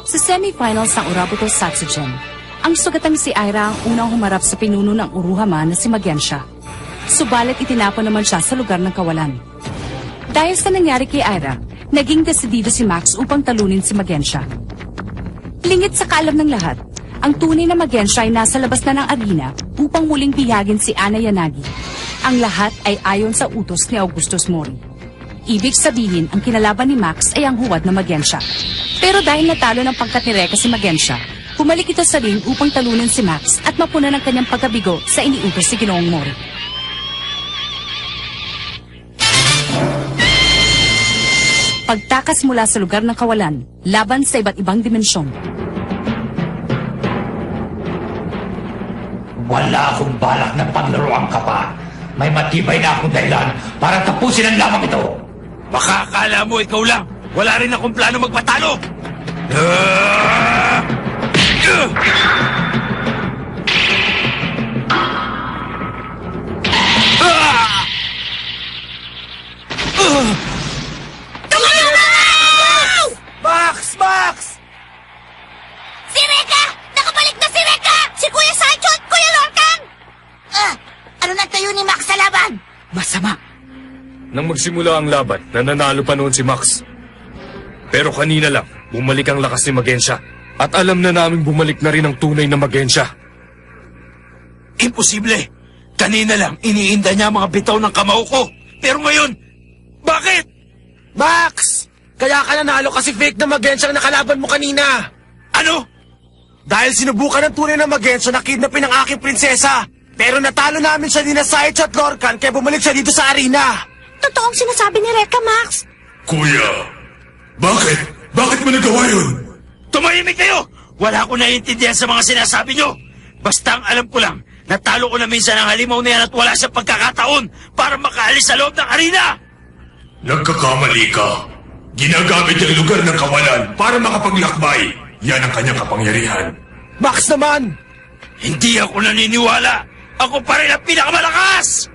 Sa semifinals ng Urabuto Satsugen, ang sugatang si Aira ang unang humarap sa pinuno ng Uruhama na si Magensha. Subalit itinapon naman siya sa lugar ng kawalan. Dahil sa nangyari kay Aira, naging desidido si Max upang talunin si Magensha. Lingit sa kaalam ng lahat, ang tunay na Magensha ay nasa labas na ng arena upang muling bihagin si Ana Yanagi. Ang lahat ay ayon sa utos ni Augustus Mori. Ibig sabihin, ang kinalaban ni Max ay ang huwad na Magensha. Pero dahil natalo ng pangkat ni Reka si Magensha, bumalik ito sa ring upang talunin si Max at mapuna ng kanyang pagkabigo sa iniutos si Ginoong Mori. Pagtakas mula sa lugar ng kawalan, laban sa iba't ibang dimensyon. Wala akong balak na paglaruan ka pa. May matibay na akong dahilan para tapusin ang lamang ito. Baka akala mo ikaw lang. Wala rin akong plano magpatalo. Max! Max! Si Reka! Nakabalik na si Reka! Si Kuya Sancho at Kuya Lorcan! Ano na tayo ni Max sa laban? Masama. Nang magsimula ang laban, nananalo pa noon si Max. Pero kanina lang, bumalik ang lakas ni Magensha. At alam na naming bumalik na rin ang tunay na Magensha. Imposible. Kanina lang, iniinda niya ang mga bitaw ng kamao ko. Pero ngayon, bakit? Max! Kaya ka nanalo kasi fake na Magensha ang nakalaban mo kanina. Ano? Dahil sinubukan ng tunay na Magensha na kidnapin ang aking prinsesa. Pero natalo namin siya ni na Saicho at Lorcan kaya bumalik siya dito sa arena. Totoong sinasabi ni Reka, Max. Kuya, bakit? Bakit mo nagawa yun? Tumahimik kayo! Wala akong naiintindihan sa mga sinasabi nyo. Basta ang alam ko lang, natalo ko na minsan ang halimaw na yan at wala siyang pagkakataon para makaalis sa loob ng arena. Nagkakamali ka. Ginagamit ang lugar ng kawalan para makapaglakbay. Yan ang kanyang kapangyarihan. Max naman! Hindi ako naniniwala. Ako pa rin ang pinakamalakas!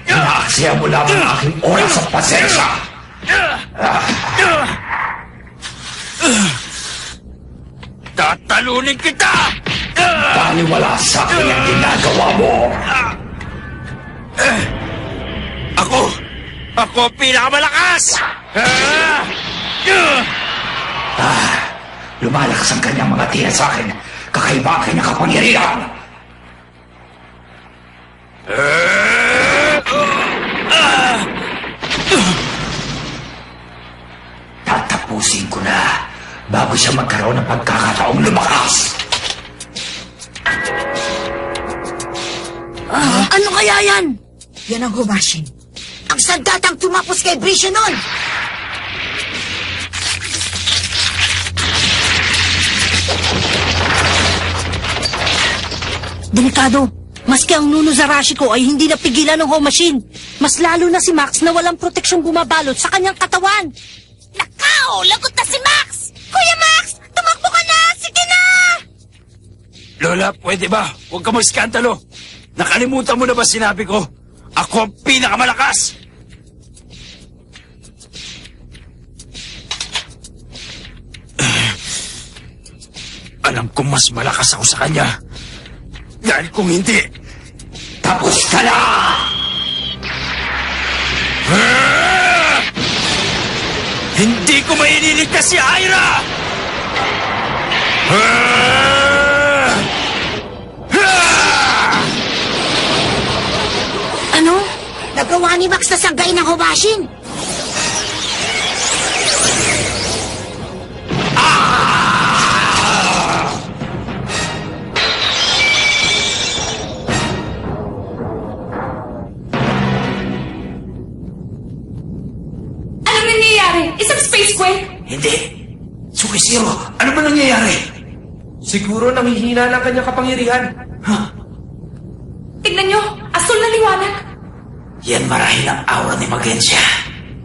Inaaksaya mo lang ang aking oras at pasensya. Tatalunin kita! Baliwala sa akin ang ginagawa mo. Ako ang pinakamalakas! Lumalakas ang kanyang mga tira sa akin. Kakaiba ang kanyang kapangyarihan. Tatapusin ko na bago siya magkaroon ng pagkakataong lumakas. Ano kaya yan? Yan ang Humashin. Ang sandatang tumapos kay Brisha nun! Delikado. Maski ang Nuno Zarashi ko ay hindi napigilan ng Humashin. Mas lalo na si Max na walang proteksyong bumabalot sa kanyang katawan. Nakaw! Lagot na si Max! Kuya Max! Tumakbo ka na! Sige na! Lola, pwede ba? Huwag ka mag-skandalo. Nakalimutan mo na ba sinabi ko? Ako ang pinakamalakas! Alam kong mas malakas ako sa kanya. Dahil kung hindi, Tapos ka na! hindi ko maililigtas si Aira! Ano? Nagawa ni Max na sanggay ng Humashin? Anong nangyayari? Isang space quake? Hindi. Sukisiro, ano ba nangyayari? Siguro nanghihina ng kanyang kapangyarihan. Tignan nyo, asul na liwanag. Yan marahil ang aura ni Magensha.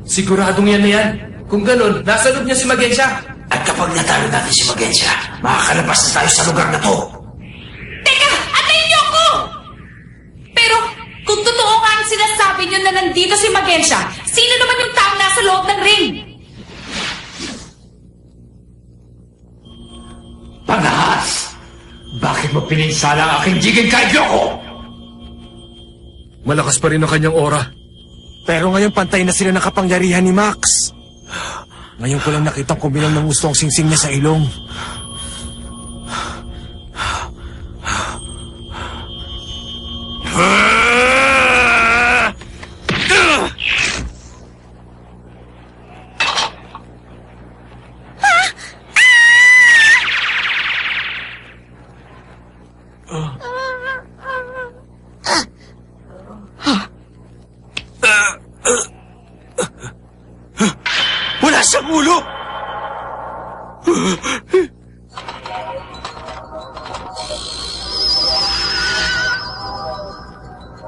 Siguradong yan na yan. Kung ganun, nasa loob niya si Magensha. At kapag natalo natin si Magensha, makakalabas na tayo sa lugar na to. Teka, antayin niyo ako! Pero, kung totoo nga ang sinasabi niyo na nandito si Magensha, sino naman yung taong nasa loob ng ring. Panahas! Bakit mo pininsala ang aking Jigen Kaibyoko? Malakas pa rin ang kanyang aura. Pero ngayon pantay na sila ng kapangyarihan ni Max. Ngayon ko lang nakitang kumilang ng gusto ang singsing niya sa ilong. Wala siyang ulo!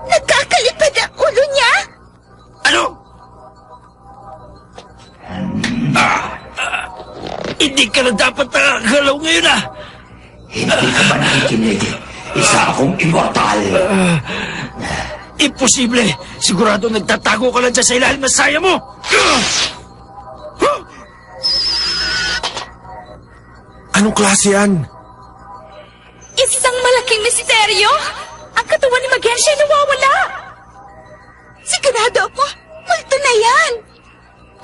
Nagkakalipad ang ulo niya? Ano? Hindi ka na dapat nakagalaw ngayon ah! Hindi ka ba nakikinig? Isa akong immortal. Imposible! Sigurado nagtatago ka lang dyan sa ilalim ng saya mo! Anong klase yan? Isang malaking misteryo? Ang katawan ni Magensha ay nawawala. Sigurado ako, multo na yan.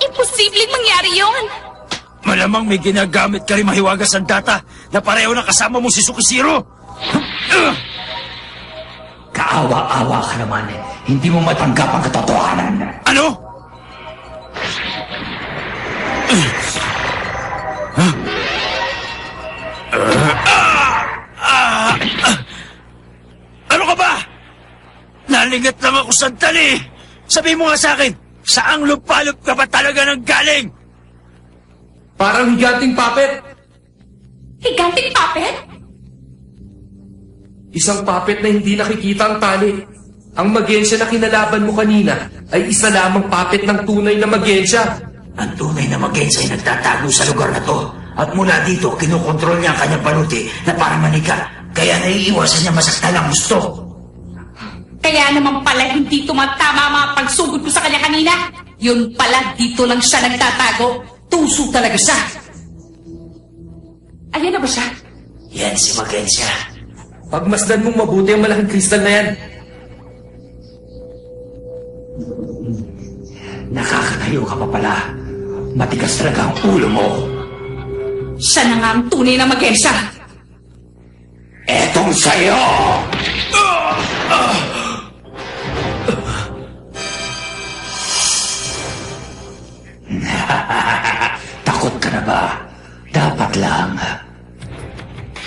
Imposibleng mangyari yon. Malamang may ginagamit ka rin mahiwagas ang data na pareho na kasama mo si Sukishiro! Kaawa-awa ka naman. Hindi mo matanggap ang katotohanan. Ano? Ano ka ba? Nalingat lang ako sandali. Sabi mo nga sa akin, saang lupalop ka ba talaga nang galing? Parang higanting puppet. Higanting puppet? Isang puppet na hindi nakikita ang tali. Ang Magensya na kinalaban mo kanina ay isa lamang puppet ng tunay na Magensya. Ang tunay na Magensya ay nagtatago sa lugar na to. At mula dito, kinukontrol niya ang kanyang panuti na parang manika. Kaya naiiwasan niya masaktan ang gusto. Kaya naman pala hindi tumatama mga pagsugod ko sa kanya kanina. Yun pala, dito lang siya nagtatago. Tuso talaga siya. Ayan na ba siya? Yan si Magensya. Pagmasdan mong mabuti ang malaking kristal na yan. Nakakatayo ka pa pala. Matigas talaga ang ulo mo. Siya na nga ang tunay na Magensya. Etong sa'yo! Takot ka na ba? Dapat lang.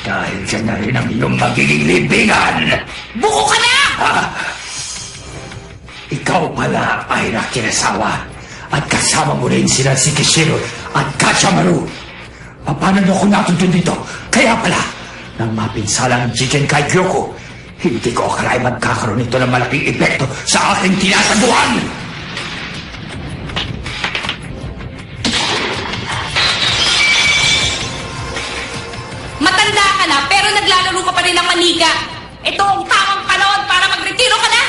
Dahil dyan na rin ang iyong magiging libingan. Buko ka na! Ikaw pala ay Kinasawa. At kasama mo rin sila si Kishiro at Kachamaru. Paano niyo ako natuntun dito? Kaya pala, nang mapinsala ang Jigen Kaibyoko, hindi ko akalain magkakaroon ito ng malaking epekto sa aking tinataguan! Matanda ka na, pero naglalaro ka pa rin ng manika. Ito ang tamang panahon para magretiro ka na!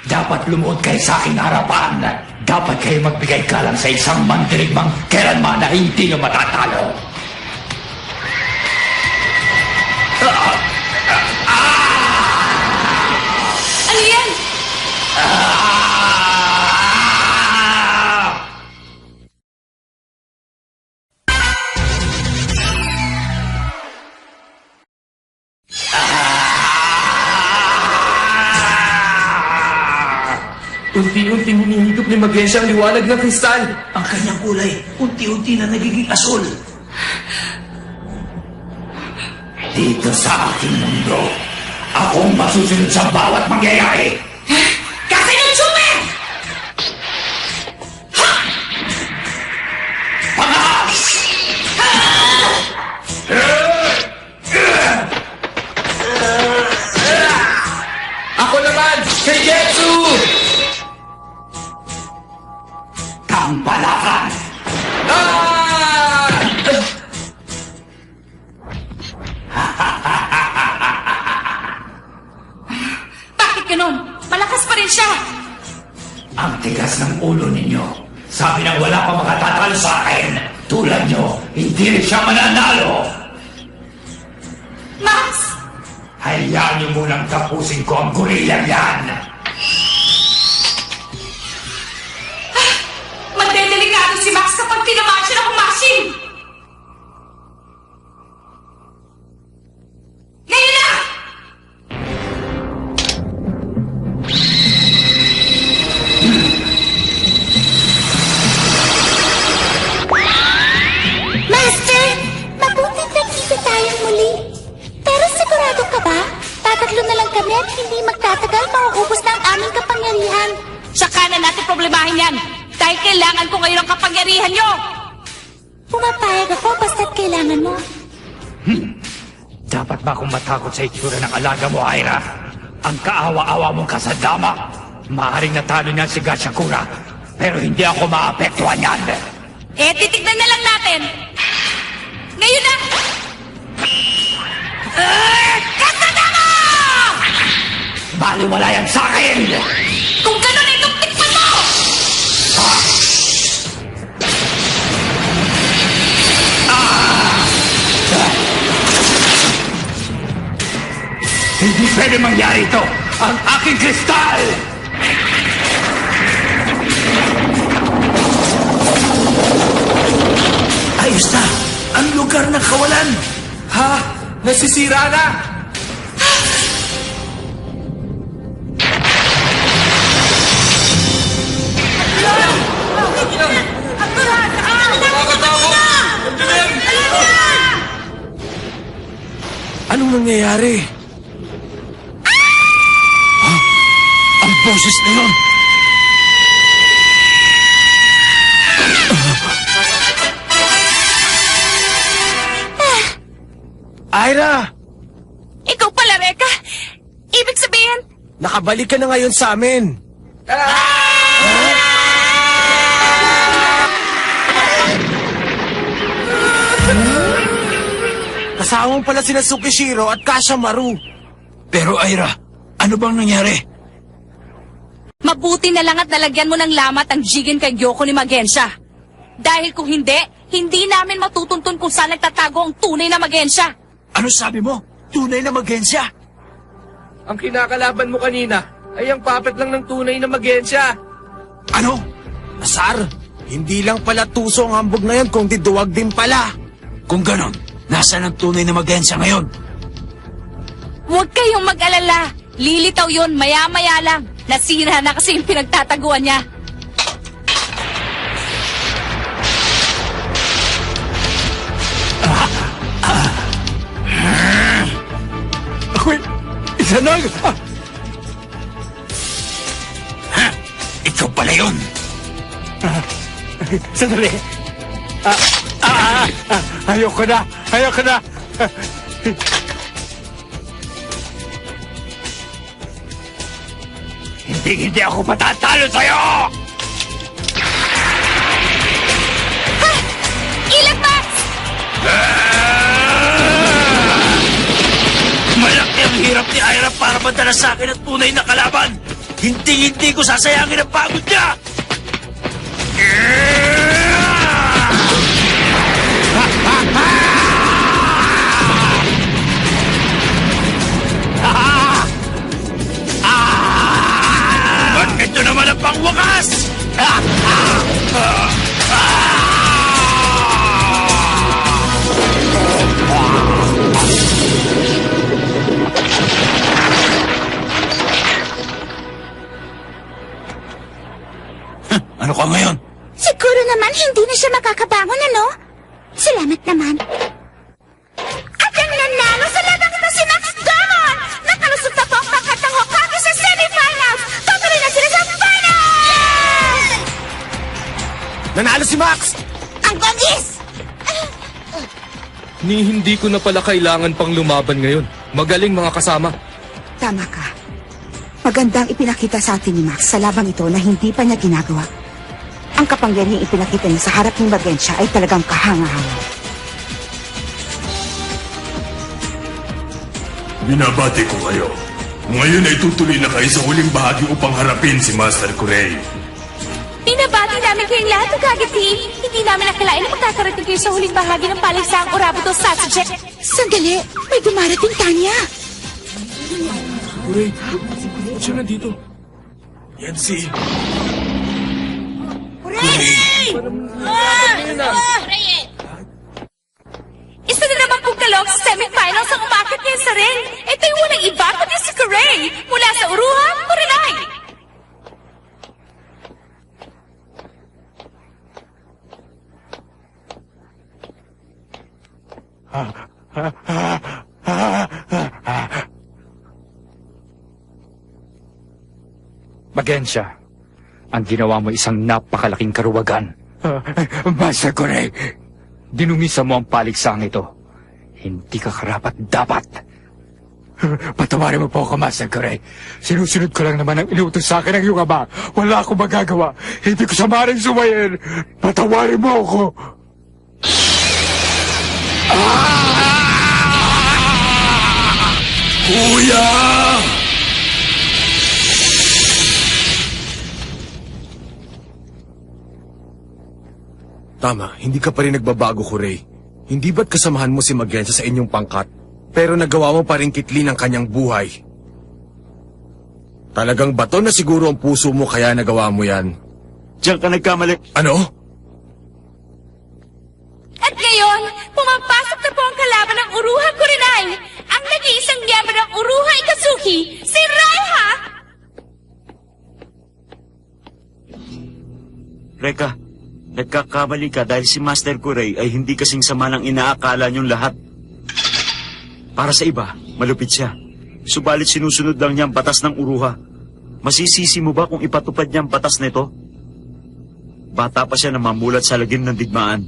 Dapat lumuod kayo sa aking harapan. Dapat kayo magbigay galang sa isang mandirigmang kailanman na hindi nyo matatalo. Ano yan? Unti-unting hinihigop ni Magensya ang liwanag ng kristal. Ang kanyang kulay, unti-unti na nagiging asul. Dito sa aking mundo, akong masusunod sa bawat mangyayari. Kasi ng sume! Pangas! Ako naman, kay Getsu! Tampalakan! Ah! Bakit tigas ng ulo ninyo. Sabi nang wala pa makatatalo sa akin. Tulad nyo, hindi rin siya mananalo. Max! Hayaan niyo munang tapusin ko ang gorilla yan. Magdedelikado si Max kapag tinamaan siya ng humasin! Ngayon na! Master, mabuting nagkita tayong muli. Pero sigurado ka ba? Tatatlo na lang kami at hindi magtatagal mauubos na ang aming kapangyarihan. Tsaka na natin problemahin yan! Dahil kailangan ko ngayon ang kapangyarihan nyo! Pumapayag ako basta't kailangan mo. Dapat ba akong matakot sa itsura ng alaga mo, Aira? Ang kaawa-awa mong kasadama. Maaaring natalo niyan si Gashakura. Pero hindi ako maapektuhan yan. Eh, titignan na lang natin! Ngayon na! Kasadama! Baliwala yan sa akin! Kung gano'n, itong tikman mo! Hindi pwede mangyari ito! Ang aking kristal! Ayos na! Ang lugar ng kawalan! Ha? Nasisira na! Anong nangyayari? Ang boses na yun! Ira! Ikaw pala, Reka! Ibig sabihin, Nakabalik ka na ngayon sa amin. Kasama mo pala sina Tsukishiro at Kashamaru. Pero Aira, ano bang nangyari? mabuti na lang at nalagyan mo ng lamat ang Jigen kay Gyoko ni Magensha. Dahil kung hindi, hindi namin matutuntun kung saan nagtatago ang tunay na Magensha. Ano sabi mo? Tunay na Magensya? Ang kinakalaban mo kanina ay ang puppet lang ng tunay na Magensya. Ano? Asar, hindi lang pala tuso ang hambog na yun, kundi duwag din pala. Kung ganon, nasaan ang tunay na Magensya ngayon? Huwag kayong mag-alala. Lilitaw yun maya-maya lang. Nasira na kasi yung pinagtataguan niya. Wait, isa na. Ikaw pala yun! Sandali. Ayoko na. Ayoko na. Hindi ako patatalo sa'yo! Ilag, Max! Malaki ang hirap ni Aira para madala sa akin ang tunay na kalaban! Hindi ko sasayangin ang pagod niya! At ito naman ang pangwakas! Ano ka ngayon? Siguro naman hindi na siya makakabangon, ano? Salamat naman. At ang nanalo sa labang ito si Max Gammon! Nakalusot na po ang pangkat ng Hokage sa semifinals! Tutuloy na sila sa finals! Nanalo si Max. Ang gongis! Hindi ko na pala kailangan pang lumaban ngayon. Magaling mga kasama. Tama ka. Magandang ipinakita sa atin ni Max sa labang ito na hindi pa niya ginagawa. Ang kapangyarihang ipinakita niya sa harap ng Magensha ay talagang kahanga-hanga. Binabati ko kayo. Ngayon ay tutuloy na kayo sa huling bahagi upang harapin si Master Kurei. Binabati namin kayong lahat, Hokage Team. Hindi namin nakalain na magkakarating kayo sa huling bahagi ng palaisang Orabuto Satsujin. Sandali, may dumarating, Tanya. Kuray, ba't siya nandito? Yan si... Isa na naman pong kalog sa semifinals ang umakit ngayon sa ring. Ito'y walang iba kundi si Kuray mula sa Uruha, Kurenai. Magensya, ang ginawa mo isang napakalaking karuwagan. Master Kuray, dinumisa mo ang paliksang ito. Hindi ka karapat dapat. Patawarin mo po ako, Master Kuray. Sinusunod ko lang naman ang inutos sa akin ng iyong ama. Wala akong magagawa. Hindi ko sa maring sumayin. Patawarin mo ako. Kuya! Tama, hindi ka pa rin nagbabago, Kuray. Hindi ba't kasamahan mo si Magensya sa inyong pangkat? Pero nagawa mo pa rin kitlin ang kanyang buhay. Talagang bato na siguro ang puso mo kaya nagawa mo yan. Diyan ka nagkamali. Ano? At ngayon, pumapasok na po ang kalaban ng Uruha Kurenai. Ang nag-iisang miyembro ng Uruha Ikatsuki, si Raiha! Reka, nagkakamali ka dahil si Master Kuray ay hindi kasing sama ng inaakala niyong lahat. Para sa iba, malupit siya. Subalit sinusunod lang niya ang batas ng Uruha. Masisisi mo ba kung ipatupad niya ang batas nito? Bata pa siya na mamulat sa lagim ng digmaan.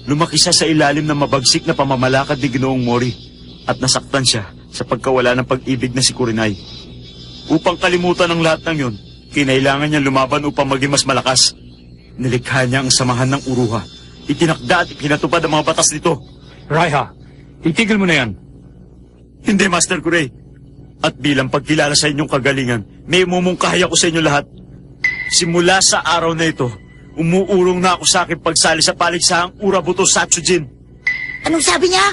Lumaki siya sa ilalim ng mabagsik na pamamalakad ni Ginoong Mori at nasaktan siya sa pagkawala ng pag-ibig na si Kurenai. Upang kalimutan ang lahat ng yun, kinailangan niya lumaban upang maging mas malakas. Nilikha niya ang samahan ng Uruha. Itinakda at ipinatupad ang mga batas nito. Raiha, itigil mo na yan. Hindi, Master Kuray. At bilang pagkilala sa inyong kagalingan, may umumungkahi ako sa inyo lahat. Simula sa araw na ito, umuurong na ako sa aking pagsali sa paligsahang Urabuto Satsujin. Anong sabi niya?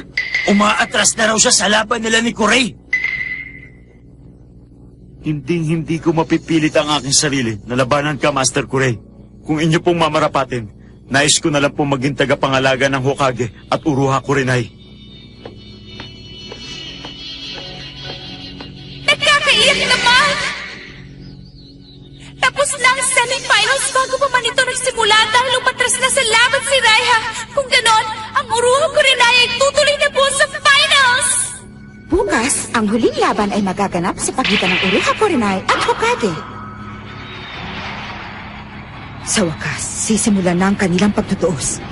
Umaatras na raw siya sa laban nila ni Kuray. Hindi ko mapipilit ang aking sarili na labanan ka, Master Kuray. Kung inyo pong mamarapatin, nais ko na lang pong maging tagapangalaga ng Hokage at Uruha Kurenai. Nakakaiyak naman! Tapos na ang semifinals bago pa man ito nagsimula dahil umatras na sa laban si Raiha. Kung ganon, ang Uruha Kurenai ay tutuloy na po sa finals! Bukas, ang huling laban ay magaganap sa pagitan ng Uruha Kurenai at Hokage. Sa wakas, sisimulan na ang kanilang pagtutuos.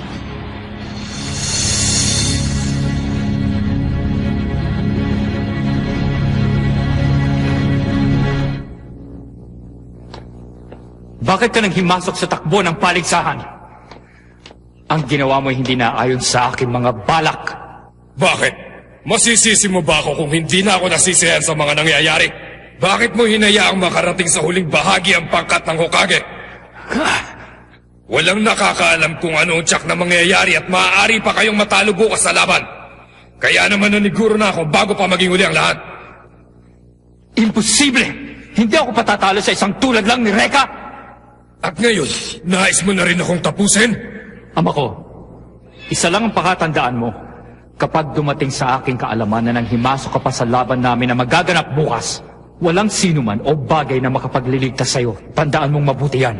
Bakit ka nang himasok sa takbo ng paligsahan? Ang ginawa mo ay hindi naayon sa aking mga balak. Bakit? Masisisi mo ba ako kung hindi na ako nasisiyahan sa mga nangyayari? Bakit mo hinayaang makarating sa huling bahagi ang pangkat ng Hokage? Walang nakakaalam kung ano ang tiyak na mangyayari at maaari pa kayong matalo bukas sa laban. Kaya naman naniguro na ako bago pa maging uli ang lahat. Imposible! Hindi ako patatalo sa isang tulad lang ni Reka! At ngayon, nais mo na rin akong tapusin? Ama ko, isa lang ang pakatandaan mo. Kapag dumating sa aking kaalaman na nang himasok ka pa sa laban namin na magaganap bukas, walang sino man o bagay na makapagliligtas sa'yo. Tandaan mong mabuti yan.